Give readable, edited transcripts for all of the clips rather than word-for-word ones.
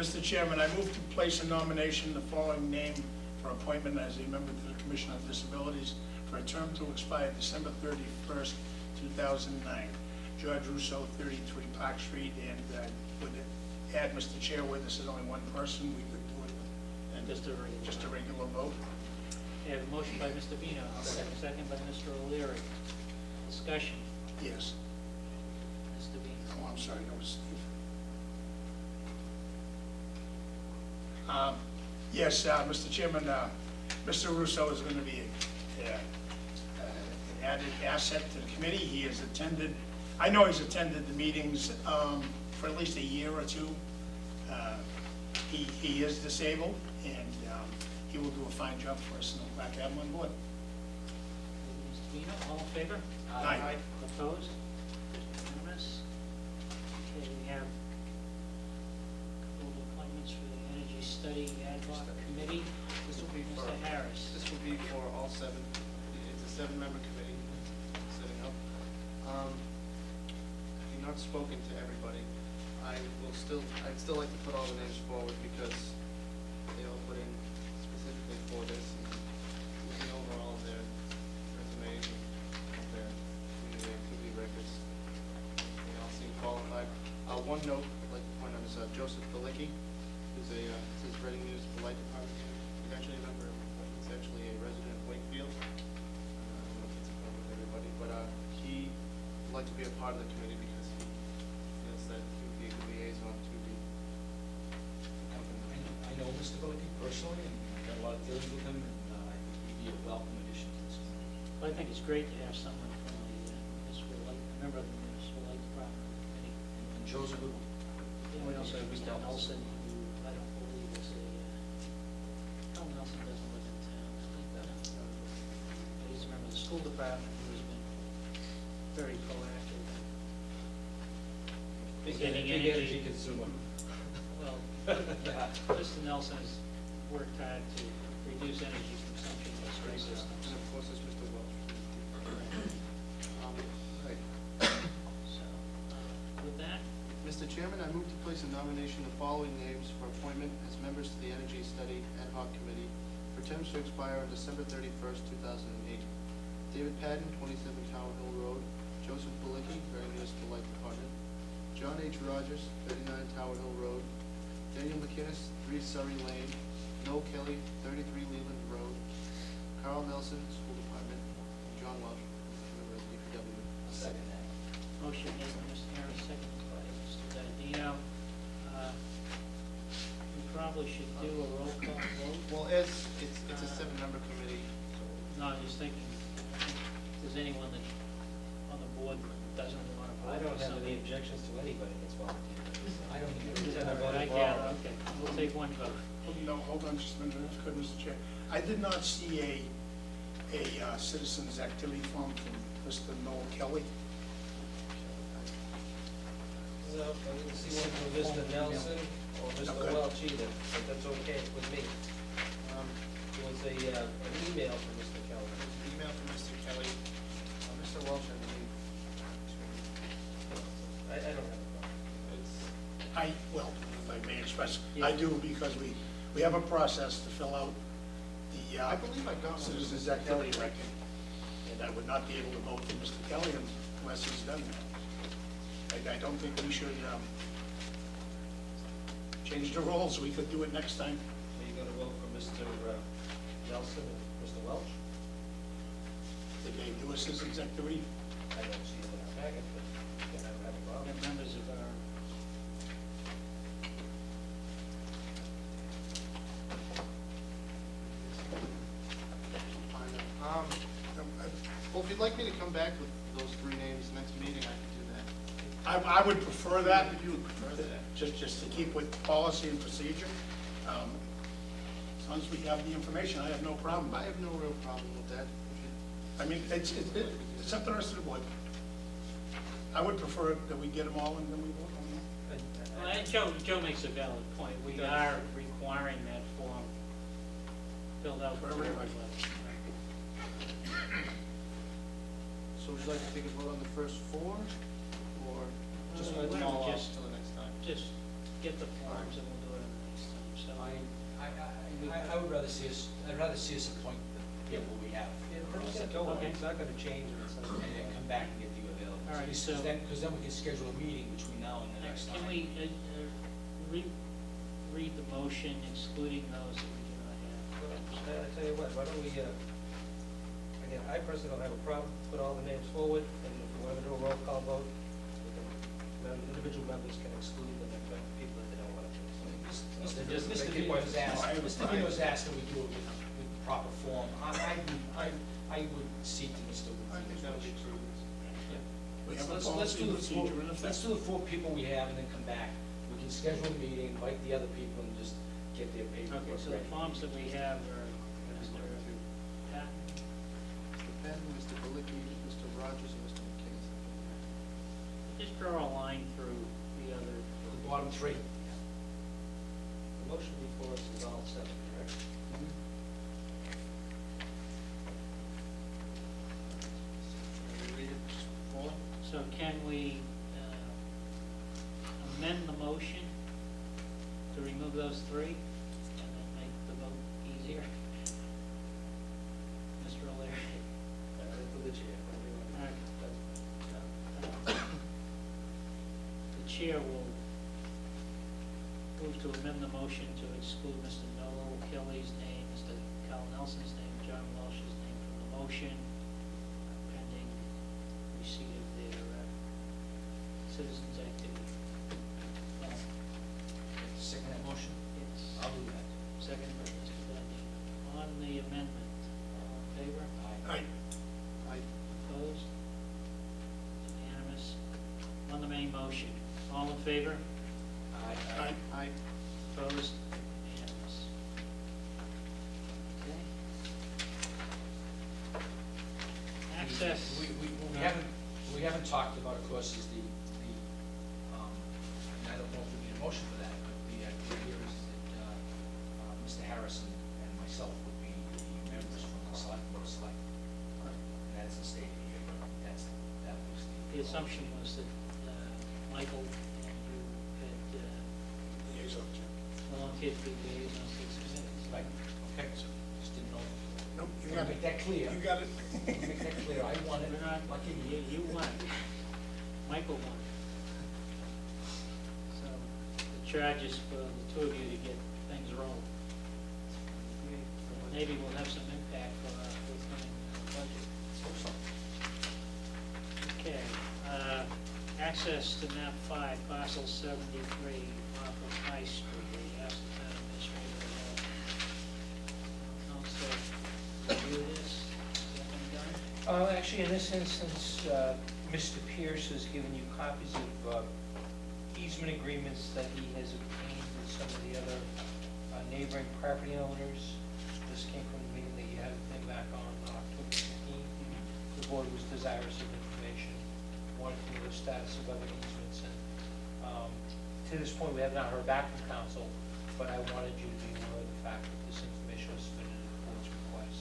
Mr. Chairman, I move to place a nomination, the following name for appointment as a member to the Commission on Disabilities for a term to expire December 31st, 2009. George Russo, 33 Park Street, and would add, Mr. Chair, where this is only one person, we could do it and just a regular vote. We have a motion by Mr. Vino, second by Mr. O'Leary. Discussion. Yes. Mr. Vino. Oh, I'm sorry, that was Steve. Yes, Mr. Chairman, Mr. Russo is going to be an added asset to the committee. He has attended, I know he's attended the meetings for at least a year or two. He is disabled, and he will do a fine job for us, and I'm glad to have him on board. Mr. Vino, all in favor? Aye. Opposed? Unanimous. Okay, we have a couple of appointments for the Energy Study Ad hoc Committee. This will be for Mr. Harris. This will be for all seven. It's a 7-member committee setting up. I've not spoken to everybody. I'd still like to put all the names forward because they all put in specifically for this. And looking over all of their resumes and their community activity records, they all seem qualified. One note I'd like to point out is Joseph Balicki, who's his Reading Municipal Light Department. He's actually a member. He's actually a resident of Wakefield. I don't know if it's a problem with everybody, but he would like to be a part of the committee because he feels that he would be a good liaison to the company. I know Mr. Balicki personally, and I've got a lot of dealings with him, and I think he'd be a welcome addition to this committee. Well, I think it's great to have someone from the municipal light, a member of the municipal light department committee. And Joe's a good one. And we also have Mr. Nelson, who I don't believe is Tom Nelson doesn't live in town. But he's a member of the school department who has been very proactive. Big Getting energy consumer. Well, Mr. Nelson has worked hard to reduce energy consumption in the school And systems. of course, there's Mr. Welch. Right. So, with that, Mr. Chairman, I move to place a nomination of the following names for appointment as members to the Energy Study Ad hoc Committee for terms to expire on December 31st, 2008. David Padden, 27 Tower Hill Road. Joseph Balicki, Reading Municipal Light Department. John H. Rogers, 39 Tower Hill Road. Daniel McInnes, 3 Surrey Lane. Noel Kelly, 33 Leland Road. Carl Nelson, School Department. And John Welch, member of the DPW. I'll second that. motion made by Mr. Harris, seconded by Mr. Dadino. We probably should do a roll call vote. Well, it's a 7-member committee, so. No, I'm just thinking, if there's anyone that, on the board that doesn't want to vote. I don't for have something. any objections to anybody that's volunteering. I don't I gather, okay, we'll take one vote. No, hold on just a minute, if you could, Mr. Chair. I did not see a citizens activity form from Mr. Noel Kelly. No, I didn't see one from Mr. Nelson or Mr. Okay. Welch either, but that's okay with me. There was an email from Mr. Kelly. Email from Mr. Kelly, Mr. Welch, I believe. I don't have a problem. It's, Well, if I may express, I do, because we have a process to fill out the I believe I got one. citizens activity record, and I would not be able to vote for Mr. Kelly unless he's done that. I don't think we should change the rules. We could do it next time. Are you gonna vote for Mr. Nelson and Mr. Welch? Did they do a citizens activity? I don't see it in our packet, but I don't have a We problem. have members of our, Well, if you'd like me to come back with those 3 names next meeting, I can do that. I would prefer that. If you would prefer that. Just to keep with policy and procedure. As long as we have the information, I have no problem. I have no real problem with that. I mean, it's up to the rest of the board. I would prefer that we get them all and then we vote on them. well, and Joe makes a valid point. We are requiring that form filled out for everybody. So would you like to take a vote on the first 4, or just Why hold them don't we all off just- till the next time? Just get the forms and we'll do it in so. I would rather see us, I'd rather see us appoint the people we have. Yeah, but it's gonna go on. Okay. It's not gonna change or it's not And gonna. then come back and get you available. All right, so- Because then we can schedule a meeting between now and the next time. Can we read the motion excluding those that we do not have? Well, I tell you what, why don't we, again, I personally don't have a problem, put all the names forward, and if we want to do a roll call vote, individual members can exclude them and vote people that they don't want to. Mr. Vino was asked that we do it with proper form. I would see to Mr. Wood. I think that would be true. We have a Let's policy do and the four, procedure in effect. let's do the 4 people we have and then come back. We can schedule a meeting, invite the other people and just get their paperwork Okay, ready. so the forms that we have are Mr. Patton. Mr. Penn, Mr. Belicki, Mr. Rogers, and Mr. McKinney. Just draw a line through the other. The bottom 3. The motion before us is all 7, correct? Can we read it just before? So can we amend the motion to remove those 3 and then make the vote easier? Mr. O'Leary? For the chair. All right. The chair will move to amend the motion to exclude Mr. Noel Kelly's name, Mr. Carl Nelson's name, John Welsh's name from the motion, pending receipt of their citizens' activity. Second that motion? Yes. I'll do that. Second by Mr. Dundee. On the amendment, all in favor? Aye. Opposed? Unanimous. On the main motion, all in favor? Aye. Aye. Opposed? Unanimous. Okay. Access. We haven't talked about, of course, is the, and I don't know if we need a motion for that, but the idea here is that Mr. Harrison and myself would be the members from the select. And that's the state here, but that was The assumption was that Michael and you had Liaison, Jim. volunteered to be liaisons to these committees. Right, okay, so just didn't know. Nope, you Gotta got it. make that clear. You got it. Make that clear, I want it. We're not, Lucky you won. Michael won. So the charge is for the 2 of you to get things rolling. Maybe we'll have some impact on our forthcoming budget. Hope so. Okay, access to map 5, parcel 73, off of High Street, we asked the town administrator to review this. Has that been done? Actually, in this instance, Mr. Pierce has given you copies of easement agreements that he has obtained with some of the other neighboring property owners. This came from the meeting that you had with him back on October 15th. The board was desirous of information, wanted to know the status of other easements. And to this point, we have not heard back from council, but I wanted you to be aware of the fact that this information was submitted at the board's request.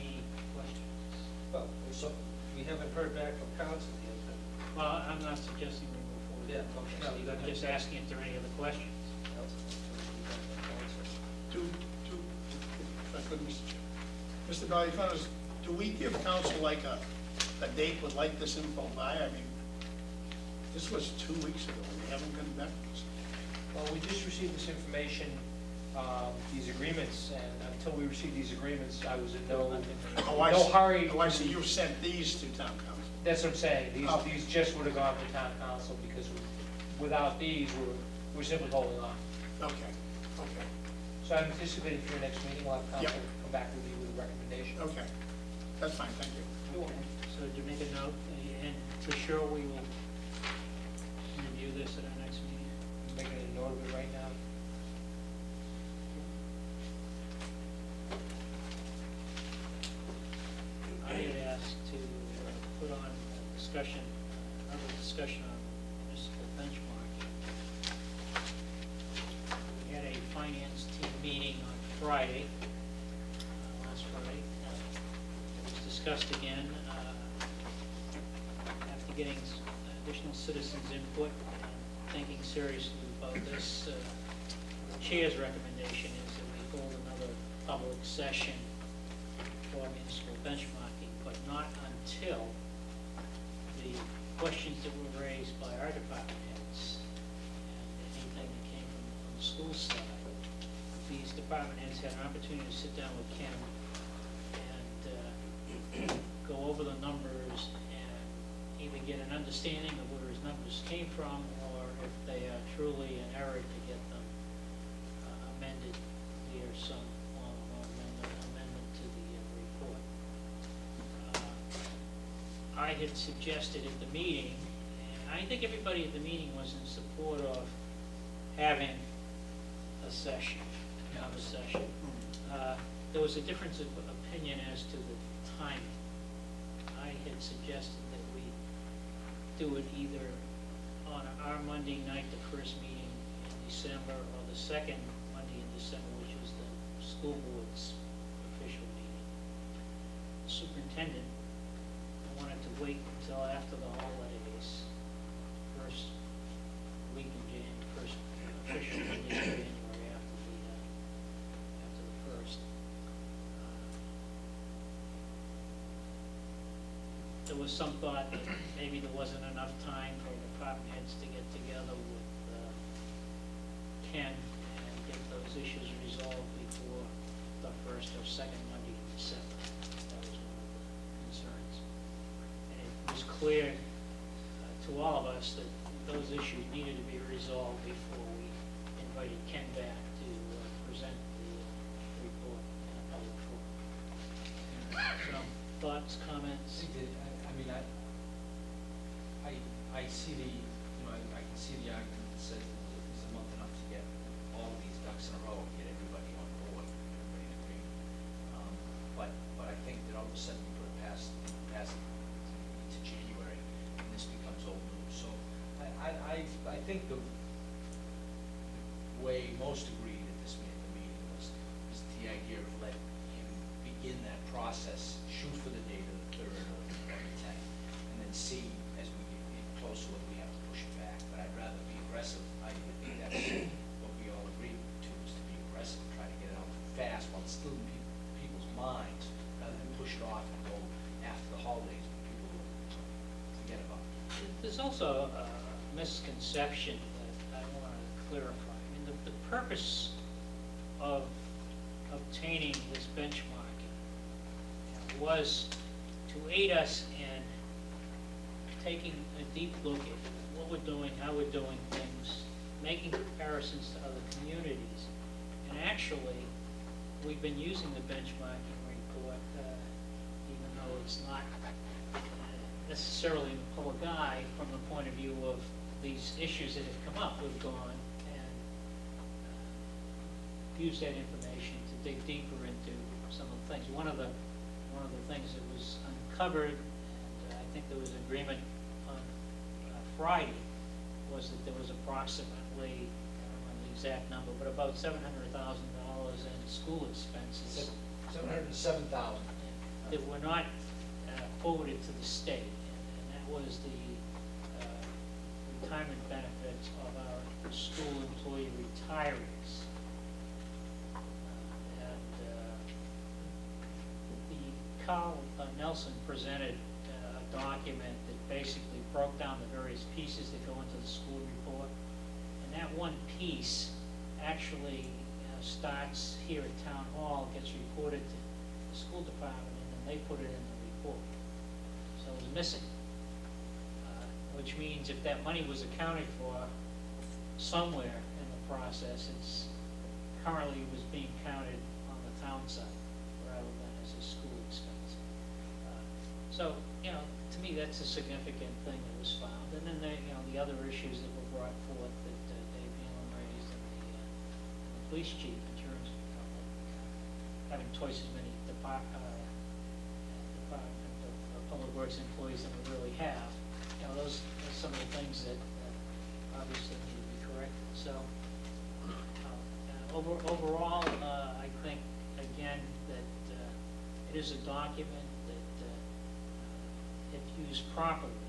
Any questions? Well, so we haven't heard back from council yet, but Well, I'm not suggesting we move forward with the Yeah, motion, no, I'm just asking if there are any other questions. If I could, Mr. Chair. Mr. Valiakonis, do we give council like a date would like this info by? I mean, this was 2 weeks ago, and we haven't come back to us. Well, we just received this information, these agreements, and until we received these agreements, I was in no hurry. Oh, I see, you sent these to town council. That's what I'm saying, Oh. these just would have gone to town council, because without these, we're simply holding on. Okay, okay, So I'm anticipating for your next meeting, we'll have council Yep. come back with you with a recommendation. okay. That's fine, thank you. So did you make a note, and for sure we will review this at our next meeting? I'm making a note of it right now. I had asked to put on a discussion, another discussion on municipal benchmarking. We had a finance team meeting on Friday, last Friday. It was discussed again, after getting additional citizens' input and thinking seriously about this, the chair's recommendation is that we hold another public session for municipal benchmarking, but not until the questions that were raised by our department heads and anything that came from on the school side. These department heads had an opportunity to sit down with Ken and go over the numbers and either get an understanding of where his numbers came from, or if they are truly an error, to get them amended via some form of amendment to the report. I had suggested at the meeting, and I think everybody at the meeting was in support of having a session, another session. There was a difference of opinion as to the timing. I had suggested that we do it either on our Monday night, the first meeting in December, or the second Monday in December, which was the school board's official meeting. Superintendent wanted to wait until after the holidays, first week in January, first official Monday in January after the first. There was some thought that maybe there wasn't enough time for department heads to get together with Ken and get those issues resolved before the first or second Monday in December. That was one of the concerns. And it was clear to all of us that those issues needed to be resolved before we invited Ken back to present the report in a public forum. So, thoughts, comments? I mean, I see the, I can see the argument that says that it's a month enough to get all of these ducks in a row and get everybody on board, everybody in agreement. But I think that all of a sudden we put it past to January, and this becomes old news. So I think the way most agreed at this meeting was the idea of let him begin that process, shoot for the date of the 3rd or the 10th, and then see as we get closer whether we have to push it back. But I'd rather be aggressive. I think that's what we all agreed to, is to be aggressive, try to get it out fast while it's still in people's minds, rather than push it off and go after the holidays when people will forget about it. There's also a misconception that I want to clarify. I mean, the purpose of obtaining this benchmarking was to aid us in taking a deep look at what we're doing, how we're doing things, making comparisons to other communities. And actually, we've been using the benchmarking report, even though it's not necessarily in the public eye from the point of view of these issues that have come up. We've gone and used that information to dig deeper into some of the things. One of the things that was uncovered, and I think there was agreement on Friday, was that there was approximately, I don't remember the exact number, but about $700,000 in school expenses 707,000. that were not forwarded to the state, and that was the retirement benefits of our school employee retirees. Carl Nelson presented a document that basically broke down the various pieces that go into the school report. And that one piece actually starts here at Town Hall, gets reported to the school department, and then they put it in the report. So it was missing, which means if that money was accounted for somewhere in the process, it's currently was being counted on the town side rather than as a school expense. So, to me, that's a significant thing that was found. And then the other issues that were brought forth that Dave Nealon raised and the police chief in terms of having twice as many Department of Public Works employees than we really have. Those are some of the things that obviously need to be corrected. So, overall, I think, again, that it is a document that, if used properly,